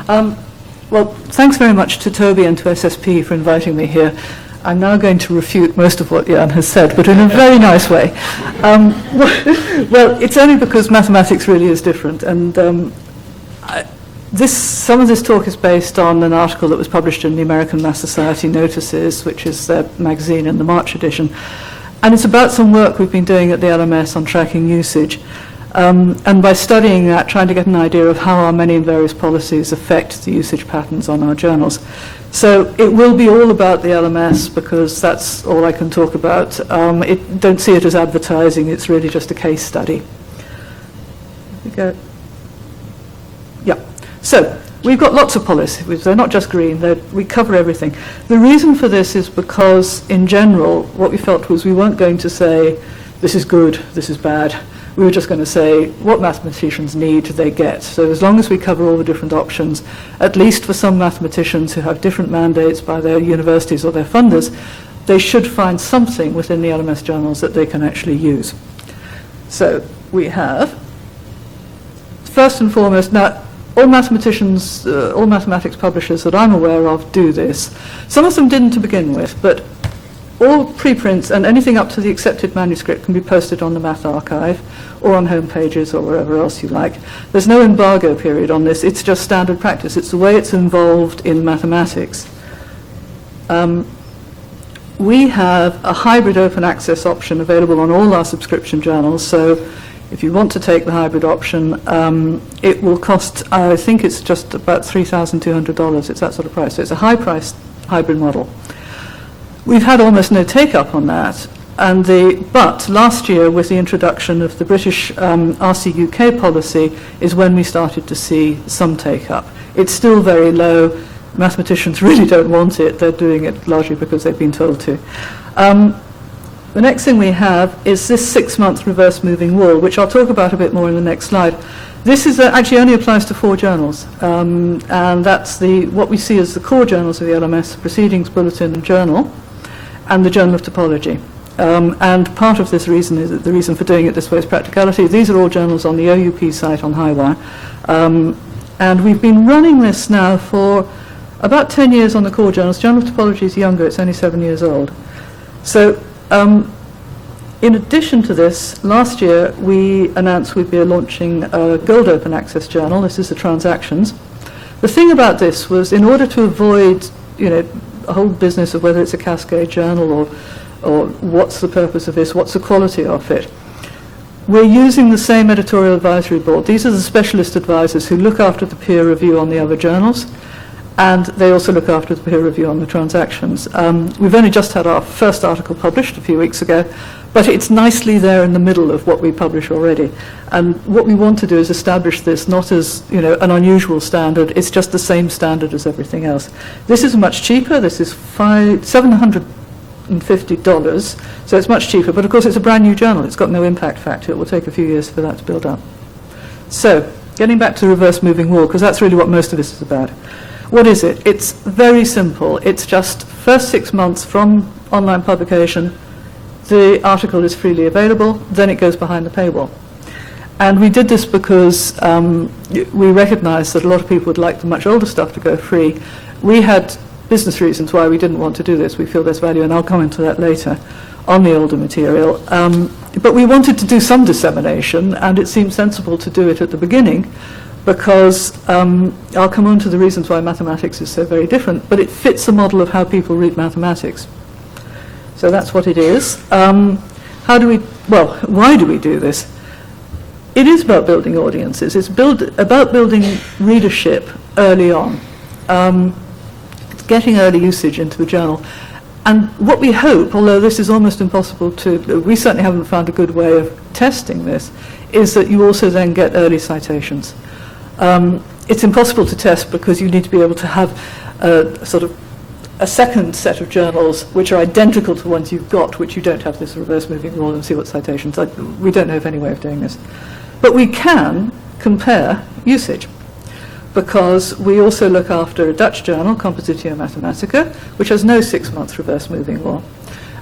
Well, thanks very much to Toby and to SSP for inviting me here. I'm now going to refute most of what Jan has said, but in a very nice way. Well, it's only because mathematics really is different, and some of this talk is based on an article that was published in the American Math Society Notices, which is their magazine in the March edition, and it's about some work we've been doing at the LMS on tracking usage. And by studying that, trying to get an idea of how our many and various policies affect the usage patterns on our journals. So it will be all about the LMS because that's all I can talk about. Don't see it as advertising, it's really just a case study. Yeah, so we've got lots of policies. They're not just green, we cover everything. The reason for this is because, in general, what we felt was we weren't going to say, this is good, this is bad. We were just going to say what mathematicians need, they get. So as long as we cover all the different options, at least for some mathematicians who have different mandates by their universities or their funders, they should find something within the LMS journals that they can actually use. So we have, first and foremost, now all mathematicians, all mathematics publishers that I'm aware of do this. Some of them didn't to begin with, but all preprints and anything up to the accepted manuscript can be posted on the Math Archive or on home pages or wherever else you like. There's no embargo period on this, it's just standard practice. It's the way it's involved in mathematics. We have a hybrid open access option available on all our subscription journals, so if you want to take the hybrid option, it will cost, I think it's just about $3,200, it's that sort of price. So it's a high-priced hybrid model. We've had almost no take-up on that, but last year, with the introduction of the British RC UK policy, is when we started to see some take-up. It's still very low. Mathematicians really don't want it. They're doing it largely because they've been told to. The next thing we have is this 6-month reverse moving wall, which I'll talk about a bit more in the next slide. This is actually only applies to 4 journals, and that's what we see as the core journals of the LMS: Proceedings, Bulletin, and Journal, and the Journal of Topology. And part of this reason is that the reason for doing it this way is practicality. These are all journals on the OUP site on Highwire. And we've been running this now for about 10 years on the core journals. Journal of Topology is younger, it's only 7 years old. So in addition to this, last year we announced we'd be launching a Gold Open Access journal. This is the Transactions. The thing about this was, in order to avoid, a whole business of whether it's a cascade journal or what's the purpose of this, what's the quality of it, we're using the same editorial advisory board. These are the specialist advisors who look after the peer review on the other journals, and they also look after the peer review on the Transactions. We've only just had our first article published a few weeks ago, but it's nicely there in the middle of what we publish already. And what we want to do is establish this not as an unusual standard, it's just the same standard as everything else. This is much cheaper, this is $750, so it's much cheaper, but of course it's a brand new journal, it's got no impact factor, it will take a few years for that to build up. So, getting back to the reverse moving wall, because that's really what most of this is about. What is it? It's very simple. It's just first 6 months from online publication, the article is freely available, then it goes behind the paywall. And we did this because we recognized that a lot of people would like the much older stuff to go free. We had business reasons why we didn't want to do this. We feel there's value, and I'll come into that later, on the older material. But we wanted to do some dissemination, and it seemed sensible to do it at the beginning, because I'll come on to the reasons why mathematics is so very different, but it fits the model of how people read mathematics. So that's what it is. Why do we do this? It is about building audiences. It's about building readership early on, getting early usage into the journal. And what we hope, although this is almost impossible we certainly haven't found a good way of testing this, is that you also then get early citations. It's impossible to test because you need to be able to have a second set of journals which are identical to ones you've got, which you don't have this reverse moving wall, and see what citations. We don't know of any way of doing this. But we can compare usage, because we also look after a Dutch journal, Compositio Mathematica, which has no 6-month reverse moving wall.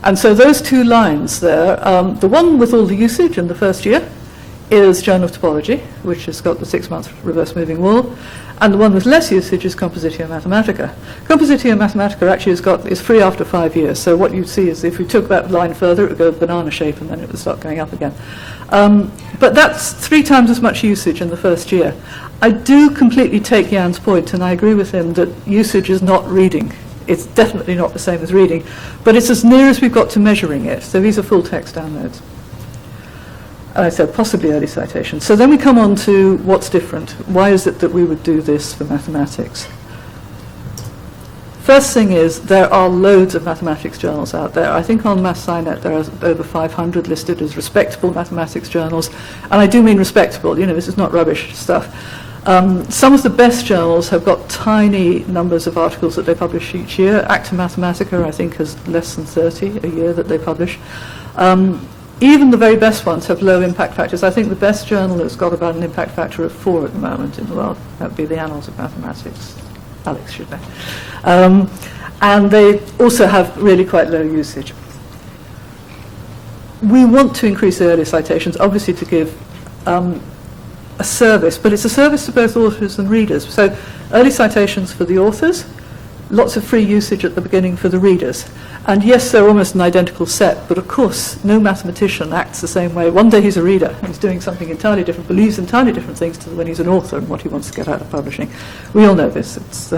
And so those 2 lines there, the one with all the usage in the first year is Journal of Topology, which has got the 6-month reverse moving wall, and the one with less usage is Compositio Mathematica. Compositio Mathematica actually is free after 5 years, so what you'd see is if we took that line further, it would go banana shape and then it would start going up again. But that's 3 times as much usage in the first year. I do completely take Jan's point, and I agree with him that usage is not reading. It's definitely not the same as reading, but it's as near as we've got to measuring it. So these are full text downloads. And I said possibly early citations. So then we come on to what's different. Why is it that we would do this for mathematics? First thing is there are loads of mathematics journals out there. I think on MathSciNet there are over 500 listed as respectable mathematics journals. And I do mean respectable. You know, this is not rubbish stuff. Some of the best journals have got tiny numbers of articles that they publish each year. Acta Mathematica, I think, has less than 30 a year that they publish. Even the very best ones have low impact factors. I think the best journal has got about an impact factor of 4 at the moment in the world. That would be the Annals of Mathematics. Alex should know. And they also have really quite low usage. We want to increase the early citations, obviously to give a service, but it's a service to both authors and readers. So early citations for the authors, lots of free usage at the beginning for the readers. And yes, they're almost an identical set, but of course, no mathematician acts the same way. One day he's a reader, he's doing something entirely different, believes entirely different things to when he's an author and what he wants to get out of publishing. We all know this. It's,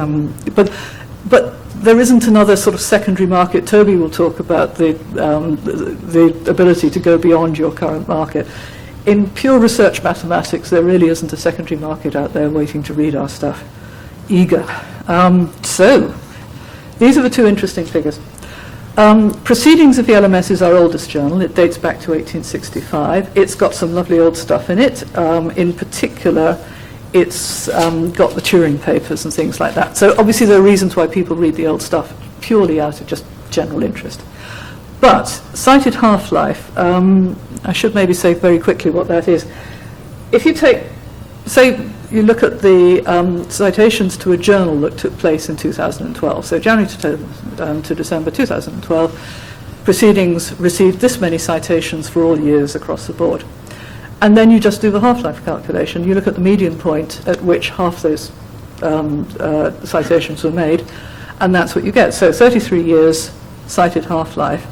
but there isn't another sort of secondary market. Toby will talk about the ability to go beyond your current market. In pure research mathematics, there really isn't a secondary market out there waiting to read our stuff. Eager. So, these are the 2 interesting figures. Proceedings of the LMS is our oldest journal. It dates back to 1865. It's got some lovely old stuff in it. In particular, it's got the Turing papers and things like that. So obviously there are reasons why people read the old stuff purely out of just general interest. But cited half-life, I should maybe say very quickly what that is. If you take, say, you look at the citations to a journal that took place in 2012, so January to December 2012, proceedings received this many citations for all years across the board. And then you just do the half-life calculation. You look at the median point at which half those citations were made, and that's what you get. So 33 years, cited half-life.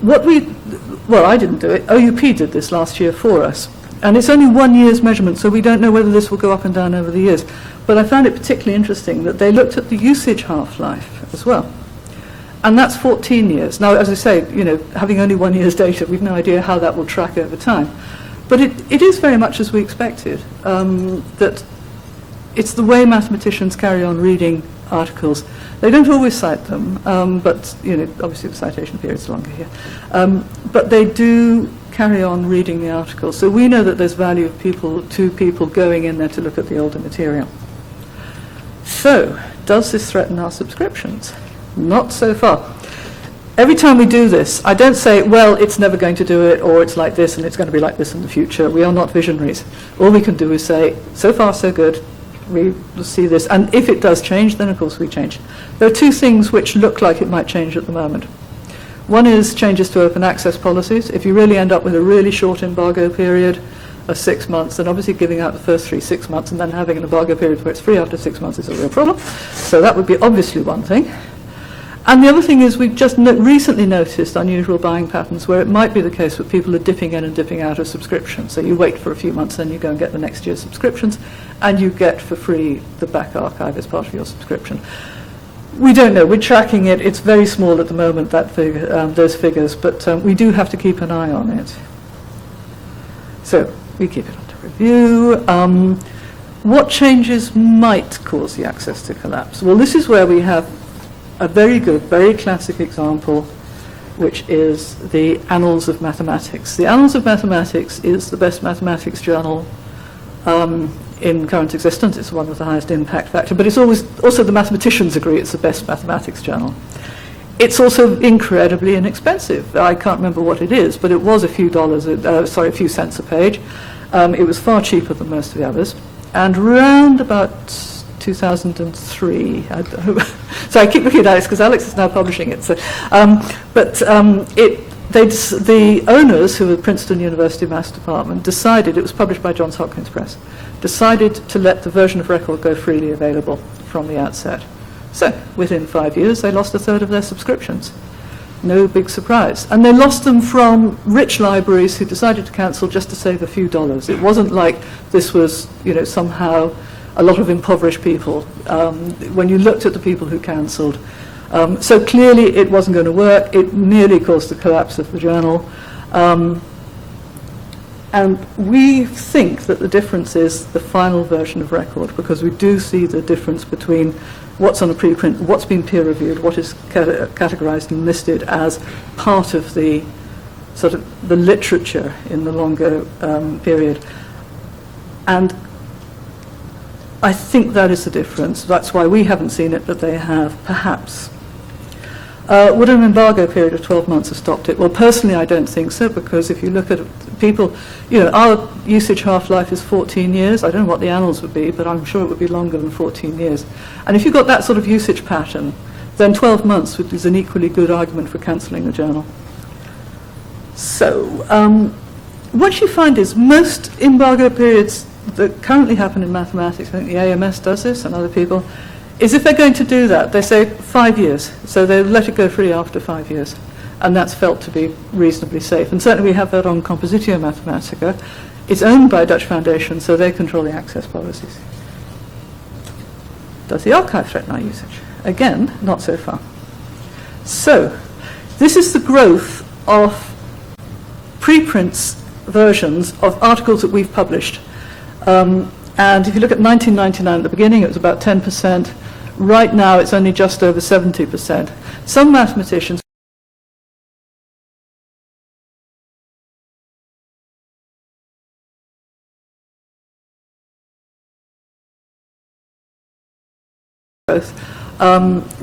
Well, I didn't do it. OUP did this last year for us. And it's only 1 year's measurement, so we don't know whether this will go up and down over the years. But I found it particularly interesting that they looked at the usage half-life as well. And that's 14 years. Now, as I say, you know, having only 1 year's data, we've no idea how that will track over time. But it is very much as we expected, that it's the way mathematicians carry on reading articles. They don't always cite them, but, you know, obviously the citation period's longer here. But they do carry on reading the articles. So we know that there's value of people going in there to look at the older material. So, does this threaten our subscriptions? Not so far. Every time we do this, I don't say, well, it's never going to do it, or it's like this, and it's going to be like this in the future. We are not visionaries. All we can do is say, so far so good, we will see this, and if it does change, then of course we change. There are 2 things which look like it might change at the moment. One is changes to open access policies. If you really end up with a really short embargo period of 6 months, then obviously giving out the first 6 months and then having an embargo period where it's free after 6 months is a real problem. So that would be obviously one thing. And the other thing is we've just recently noticed unusual buying patterns where it might be the case that people are dipping in and dipping out of subscriptions. So you wait for a few months, then you go and get the next year's subscriptions, and you get for free the back archive as part of your subscription. We don't know. We're tracking it. It's very small at the moment, that figure, those figures, but we do have to keep an eye on it. So we keep it under review. What changes might cause the access to collapse? Well, this is where we have a very good, very classic example, which is the Annals of Mathematics. The Annals of Mathematics is the best mathematics journal in current existence. It's the one with the highest impact factor, but it's also the mathematicians agree it's the best mathematics journal. It's also incredibly inexpensive. I can't remember what it is, but it was a few cents a page. It was far cheaper than most of the others. And round about 2003, so I keep looking at Alex because Alex is now publishing it. So, it the owners, who were the Princeton University Mass Department, decided, it was published by Johns Hopkins Press, decided to let the version of record go freely available from the outset. So, within 5 years, they lost a third of their subscriptions. No big surprise. And they lost them from rich libraries who decided to cancel just to save a few dollars. It wasn't like this was, somehow a lot of impoverished people. When you looked at the people who cancelled, so clearly it wasn't going to work. It nearly caused the collapse of the journal. And we think that the difference is the final version of record, because we do see the difference between what's on a preprint, what's been peer-reviewed, what is categorized and listed as part of the sort of the literature in the longer period. And I think that is the difference. That's why we haven't seen it, but they have, perhaps. Would an embargo period of 12 months have stopped it? Well, personally, I don't think so, because if you look at people, our usage half-life is 14 years. I don't know what the annals would be, but I'm sure it would be longer than 14 years. And if you've got that sort of usage pattern, then 12 months is an equally good argument for cancelling the journal. So, what you find is most embargo periods that currently happen in mathematics, I think the AMS does this and other people, is if they're going to do that, they say 5 years. So they let it go free after 5 years. And that's felt to be reasonably safe. And certainly we have that on Compositio Mathematica. It's owned by a Dutch foundation, so they control the access policies. Does the archive threaten our usage? Again, not so far. So, this is the growth of preprints versions of articles that we've published. And if you look at 1999 at the beginning, it was about 10%. Right now, it's only just over 70%. Some mathematicians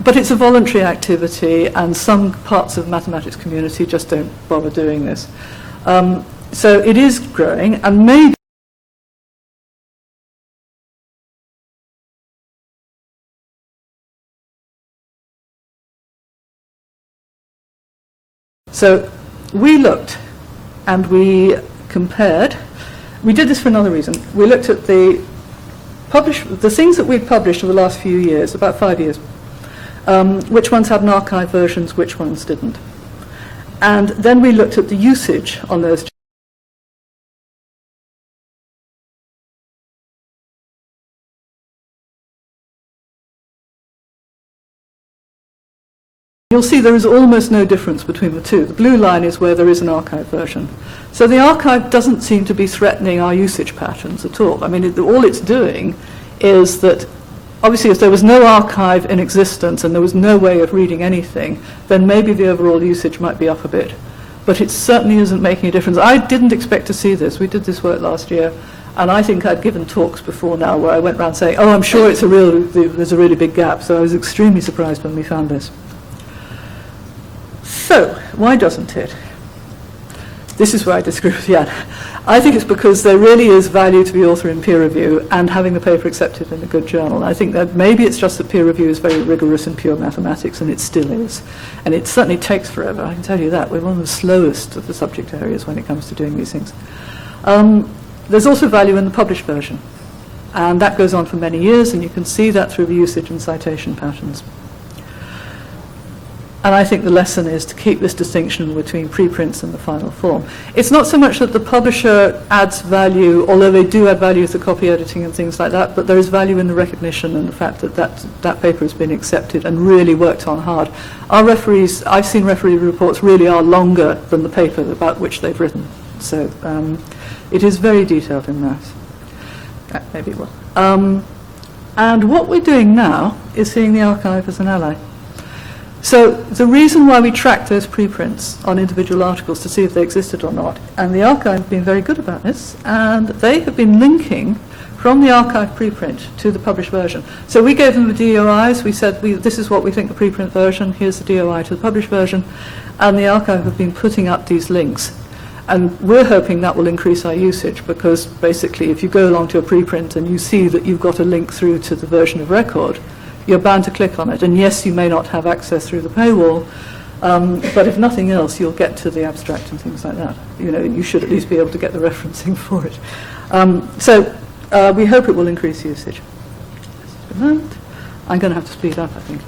but it's a voluntary activity, and some parts of the mathematics community just don't bother doing this. So it is growing, and maybe so we looked and we compared. We did this for another reason. We looked at the things that we'd published over the last few years, about 5 years. Which ones had an archive versions, which ones didn't. And then we looked at the usage on those. You'll see there is almost no difference between the two. The blue line is where there is an archive version. So the archive doesn't seem to be threatening our usage patterns at all. I mean, all it's doing is that, obviously, if there was no archive in existence and there was no way of reading anything, then maybe the overall usage might be up a bit. But it certainly isn't making a difference. I didn't expect to see this. We did this work last year, and I think I'd given talks before now where I went around saying, oh, I'm sure there's a really big gap. So I was extremely surprised when we found this. So, why doesn't it? This is where I disagree with Jan. I think it's because there really is value to the author in peer review and having the paper accepted in a good journal. I think that maybe it's just that peer review is very rigorous in pure mathematics, and it still is. And it certainly takes forever, I can tell you that. We're one of the slowest of the subject areas when it comes to doing these things. There's also value in the published version. And that goes on for many years, and you can see that through the usage and citation patterns. And I think the lesson is to keep this distinction between preprints and the final form. It's not so much that the publisher adds value, although they do add value to copy editing and things like that, but there is value in the recognition and the fact that that paper has been accepted and really worked on hard. Our referees, I've seen referee reports really are longer than the paper about which they've written. So it is very detailed in that. Maybe it will. And what we're doing now is seeing the archive as an ally. So the reason why we track those preprints on individual articles to see if they existed or not, and the archive have been very good about this, and they have been linking from the archive preprint to the published version. So we gave them the DOIs, we said this is what we think the preprint version, here's the DOI to the published version, and the archive have been putting up these links. And we're hoping that will increase our usage, because basically if you go along to a preprint and you see that you've got a link through to the version of record, you're bound to click on it. And yes, you may not have access through the paywall, But if nothing else, you'll get to the abstract and things like that. You know, you should at least be able to get the referencing for it. So we hope it will increase usage. I'm going to have to speed up, I think.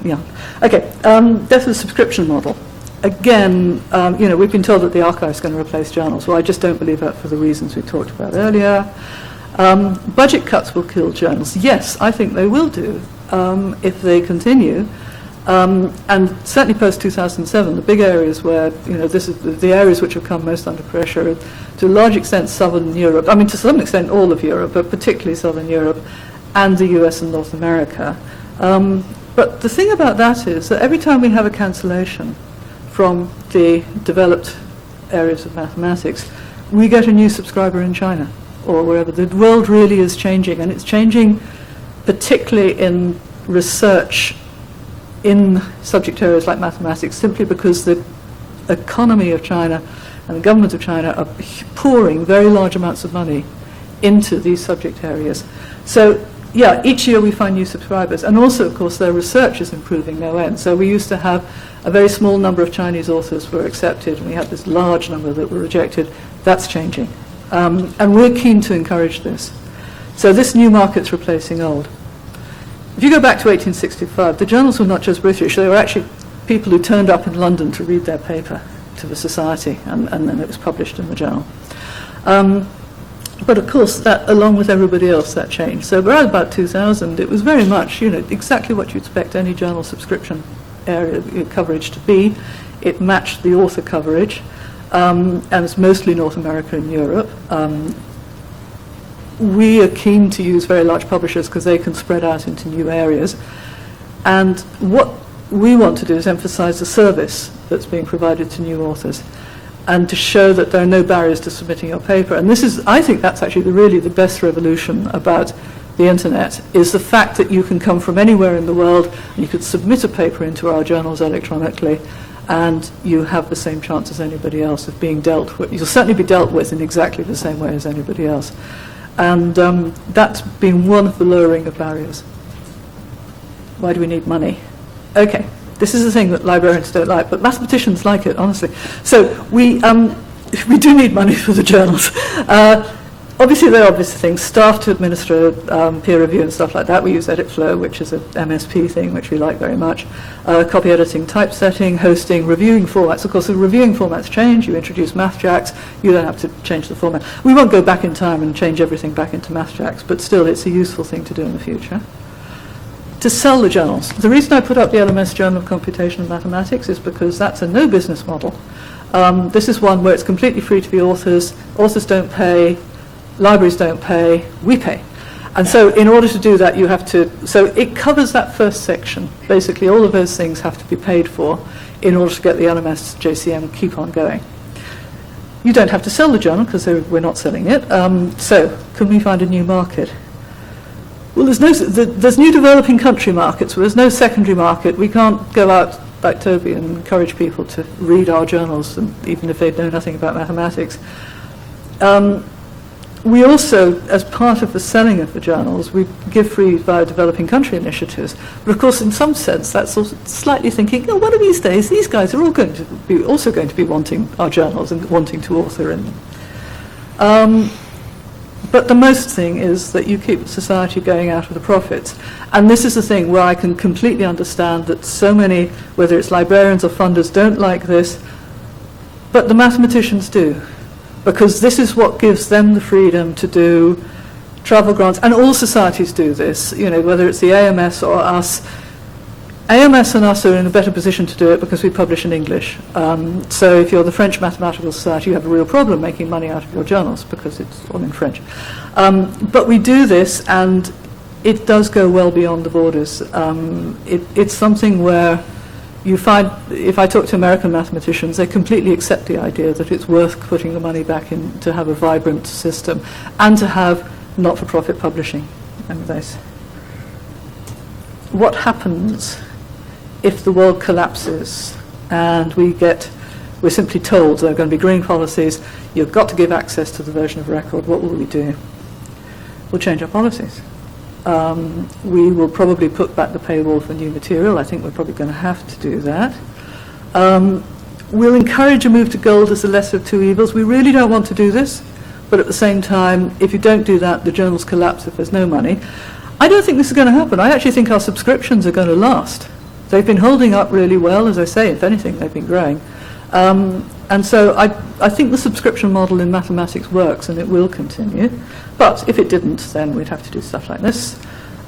Yeah. Okay. Death of the subscription model. Again, you know, we've been told that the archive is going to replace journals. Well, I just don't believe that for the reasons we talked about earlier. Budget cuts will kill journals. Yes, I think they will do if they continue. And certainly post-2007, the big areas where, you know, this is the areas which have come most under pressure, to a large extent Southern Europe, I mean to some extent all of Europe, but particularly Southern Europe, and the US and North America. But the thing about that is that every time we have a cancellation from the developed areas of mathematics, we get a new subscriber in China or wherever. The world really is changing, and it's changing particularly in research in subject areas like mathematics, simply because the economy of China and the government of China are pouring very large amounts of money into these subject areas. So, yeah, each year we find new subscribers, and also, of course, their research is improving no end. So we used to have a very small number of Chinese authors were accepted, and we had this large number that were rejected. That's changing. And we're keen to encourage this. So this new market's replacing old. If you go back to 1865, the journals were not just British, they were actually people who turned up in London to read their paper to the society, and then it was published in the journal. But of course, that, along with everybody else, that changed. So around about 2000, it was very much, you know, exactly what you expect any journal subscription area coverage to be. It matched the author coverage, and it's mostly North America and Europe. We are keen to use very large publishers because they can spread out into new areas. And what we want to do is emphasize the service that's being provided to new authors, and to show that there are no barriers to submitting your paper. And this is, I think that's actually really the best revolution about the internet, is the fact that you can come from anywhere in the world and you could submit a paper into our journals electronically, and you have the same chance as anybody else of being dealt with. You'll certainly be dealt with in exactly the same way as anybody else. And that's been one of the lowering of barriers. Why do we need money? Okay, this is the thing that librarians don't like, but mathematicians like it, honestly. So we do need money for the journals. Obviously, there are obvious things. Staff to administer peer review and stuff like that. We use EditFlow, which is an MSP thing, which we like very much. Copy editing, typesetting, hosting, reviewing formats. Of course, the reviewing formats change. You introduce MathJax. You don't have to change the format. We won't go back in time and change everything back into MathJax, but still, it's a useful thing to do in the future. To sell the journals. The reason I put up the LMS Journal of Computation and Mathematics is because that's a no business model. This is one where it's completely free to the authors. Authors don't pay. Libraries don't pay, we pay. And so in order to do that, you have to, so it covers that first section. Basically, all of those things have to be paid for in order to get the LMS JCM keep on going. You don't have to sell the journal because we're not selling it. So can we find a new market? Well, there's new developing country markets, but there's no secondary market. We can't go out like Toby and encourage people to read our journals, and even if they know nothing about mathematics. We also, as part of the selling of the journals, we give free via developing country initiatives. But of course, in some sense, that's also slightly thinking, oh, one of these days, these guys are all going to be wanting our journals and wanting to author in them. But the most thing is that you keep society going out of the profits. And this is the thing where I can completely understand that so many, whether it's librarians or funders, don't like this, but the mathematicians do. Because this is what gives them the freedom to do travel grants, and all societies do this, you know, whether it's the AMS or us. AMS and us are in a better position to do it because we publish in English. So if you're the French Mathematical Society, you have a real problem making money out of your journals because it's all in French. But we do this, and it does go well beyond the borders. It's something where you find, if I talk to American mathematicians, they completely accept the idea that it's worth putting the money back in to have a vibrant system and to have not-for-profit publishing. And this. What happens if the world collapses and we're simply told there are going to be green policies, you've got to give access to the version of record? What will we do? We'll change our policies. We will probably put back the paywall for new material. I think we're probably going to have to do that. We'll encourage a move to gold as the lesser of two evils. We really don't want to do this, but at the same time, if you don't do that, the journals collapse if there's no money. I don't think this is going to happen. I actually think our subscriptions are going to last. They've been holding up really well, as I say. If anything, they've been growing. And so I think the subscription model in mathematics works, and it will continue. But if it didn't, then we'd have to do stuff like this.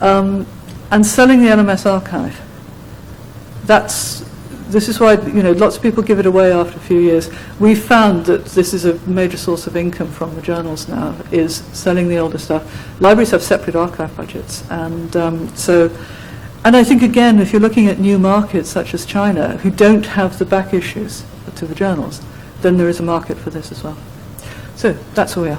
And selling the LMS archive. This is why, lots of people give it away after a few years. We've found that this is a major source of income from the journals now, is selling the older stuff. Libraries have separate archive budgets. And and I think, again, if you're looking at new markets such as China, who don't have the back issues to the journals, then there is a market for this as well. So that's where we are.